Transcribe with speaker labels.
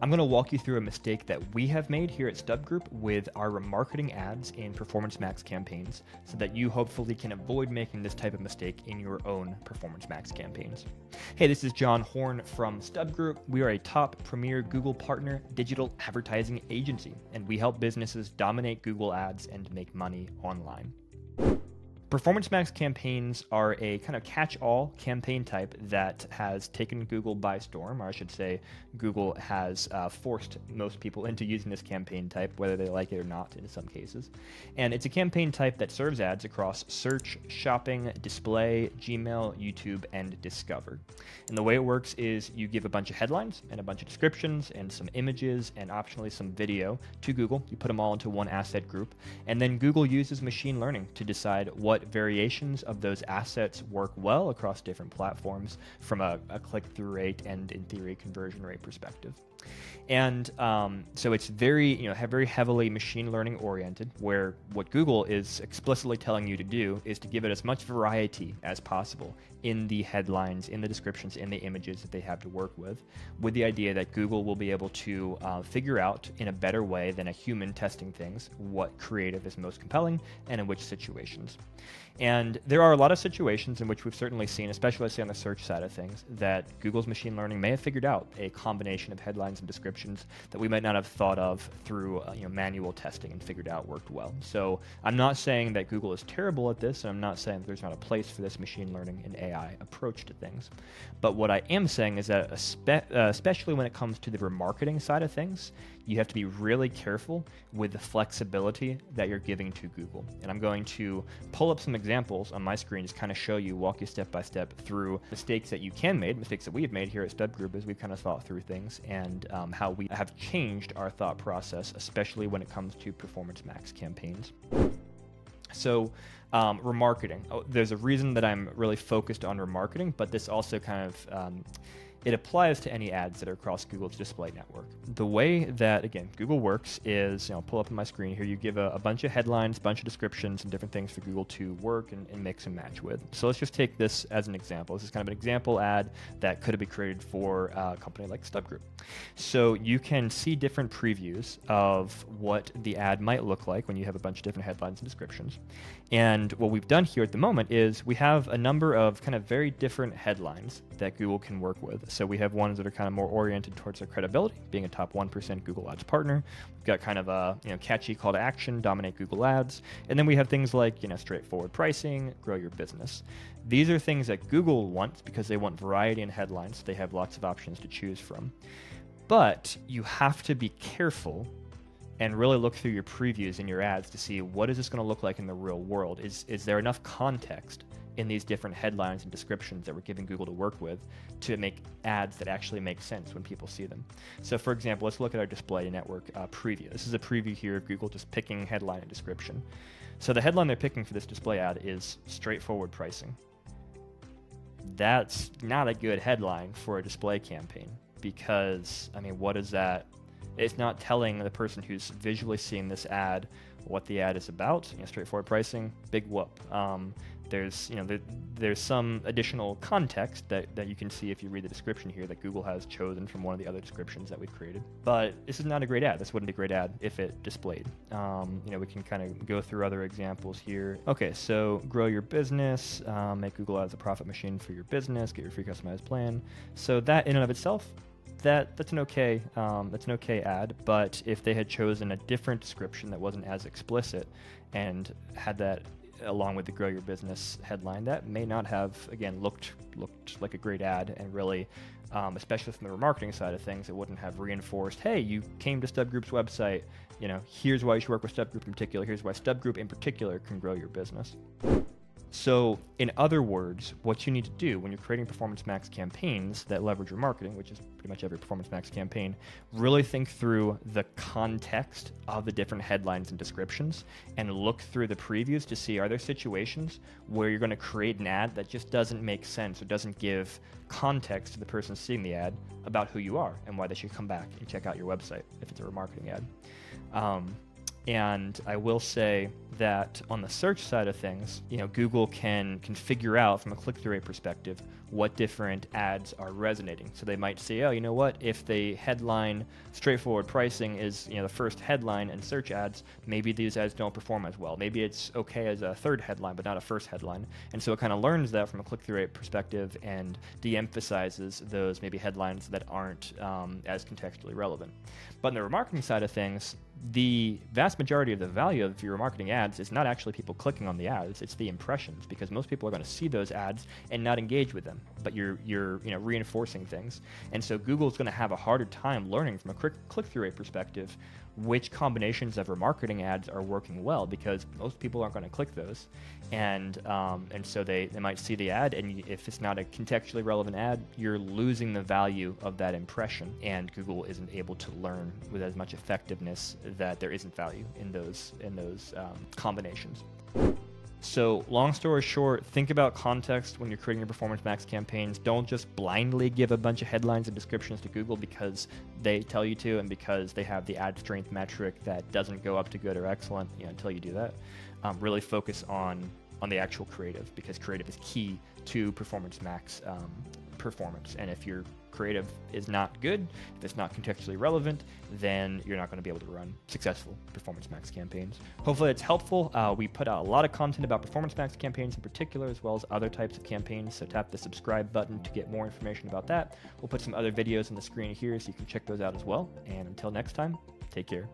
Speaker 1: I'm going to walk you through a mistake that we have made here at Stub Group with our remarketing ads in Performance Max campaigns so that you hopefully can avoid making this type of mistake in your own Performance Max campaigns. Hey, this is John Horn from Stub Group. We are a top premier Google partner digital advertising agency, and we help businesses dominate Google ads and make money online. Performance Max campaigns are a kind of catch-all campaign type that has taken Google by storm, or I should say Google has forced most people into using this campaign type, whether they like it or not in some cases. And it's a campaign type that serves ads across search, shopping, display, Gmail, YouTube, and Discover. And the way it works is you give a bunch of headlines and a bunch of descriptions and some images and optionally some video to Google. You put them all into one asset group, and then Google uses machine learning to decide what variations of those assets work well across different platforms from a click-through rate and, in theory, conversion rate perspective. And so it's very heavily machine learning oriented, where what Google is explicitly telling you to do is to give it as much variety as possible in the headlines, in the descriptions, in the images that they have to work with the idea that Google will be able to figure out in a better way than a human testing things what creative is most compelling and in which situations. And there are a lot of situations in which we've certainly seen, especially on the search side of things, that Google's machine learning may have figured out a combination of headlines and descriptions that we might not have thought of through manual testing and figured out worked well. So I'm not saying that Google is terrible at this, and I'm not saying that there's not a place for this machine learning and AI approach to things. But what I am saying is that especially when it comes to the remarketing side of things, you have to be really careful with the flexibility that you're giving to Google. And I'm going to pull up some examples on my screen, just kind of show you, walk you step by step through mistakes that you can make, mistakes that we have made here at Stub Group as we've kind of thought through things, and how we have changed our thought process, especially when it comes to Performance Max campaigns. So remarketing, there's a reason that I'm really focused on remarketing, but this also kind of it applies to any ads that are across Google's display network. The way that, again, Google works is, I'll pull up on my screen here, you give a bunch of headlines, bunch of descriptions, and different things for Google to work and mix and match with. So let's just take this as an example. This is kind of an example ad that could have been created for a company like Stub Group. So you can see different previews of what the ad might look like when you have a bunch of different headlines and descriptions. And what we've done here at the moment is we have a number of kind of very different headlines that Google can work with. So we have ones that are kind of more oriented towards their credibility, being a top 1% Google Ads partner. We've got kind of a catchy call to action, dominate Google Ads. And then we have things like straightforward pricing, grow your business. These are things that Google wants because they want variety in headlines. They have lots of options to choose from. But you have to be careful and really look through your previews in your ads to see what is this going to look like in the real world. Is there enough context in these different headlines and descriptions that we're giving Google to work with to make ads that actually make sense when people see them? So for example, let's look at our display network preview. This is a preview here of Google just picking headline and description. So the headline they're picking for this display ad is straightforward pricing. That's not a good headline for a display campaign because, what is that? It's not telling the person who's visually seeing this ad what the ad is about. Straightforward pricing, big whoop. There's some additional context that you can see if you read the description here that Google has chosen from one of the other descriptions that we've created. But this is not a great ad. This wouldn't be a great ad if it displayed. We can kind of go through other examples here. Okay, so grow your business, make Google Ads a profit machine for your business, get your free customized plan. So that in and of itself, that's an okay ad, but if they had chosen a different description that wasn't as explicit and had that along with the grow your business headline, that may not have, again, looked like a great ad, and really, especially from the remarketing side of things, it wouldn't have reinforced, hey, you came to Stub Group's website, here's why you should work with Stub Group in particular, here's why Stub Group in particular can grow your business. So in other words, what you need to do when you're creating Performance Max campaigns that leverage your marketing, which is pretty much every Performance Max campaign, really think through the context of the different headlines and descriptions and look through the previews to see, are there situations where you're going to create an ad that just doesn't make sense or doesn't give context to the person seeing the ad about who you are and why they should come back and check out your website if it's a remarketing ad. And I will say that on the search side of things, Google can figure out from a click-through rate perspective what different ads are resonating. So they might say, oh, you know what, if the headline straightforward pricing is, the first headline in search ads, maybe these ads don't perform as well. Maybe it's okay as a third headline, but not a first headline. And so it kind of learns that from a click-through rate perspective and de-emphasizes those maybe headlines that aren't as contextually relevant. But on the remarketing side of things, the vast majority of the value of your remarketing ads is not actually people clicking on the ads, it's the impressions, because most people are going to see those ads and not engage with them, but you're reinforcing things. And so Google's going to have a harder time learning from a click-through rate perspective which combinations of remarketing ads are working well, because most people aren't going to click those, and so they might see the ad, and if it's not a contextually relevant ad, you're losing the value of that impression, and Google isn't able to learn with as much effectiveness that there isn't value in those combinations. So long story short, think about context when you're creating your Performance Max campaigns. Don't just blindly give a bunch of headlines and descriptions to Google because they tell you to and because they have the ad strength metric that doesn't go up to good or excellent until you do that. Really focus on the actual creative, because creative is key to Performance Max performance. And if your creative is not good, if it's not contextually relevant, then you're not going to be able to run successful Performance Max campaigns. Hopefully it's helpful. We put out a lot of content about Performance Max campaigns in particular, as well as other types of campaigns, so tap the subscribe button to get more information about that. We'll put some other videos on the screen here so you can check those out as well. And until next time, take care.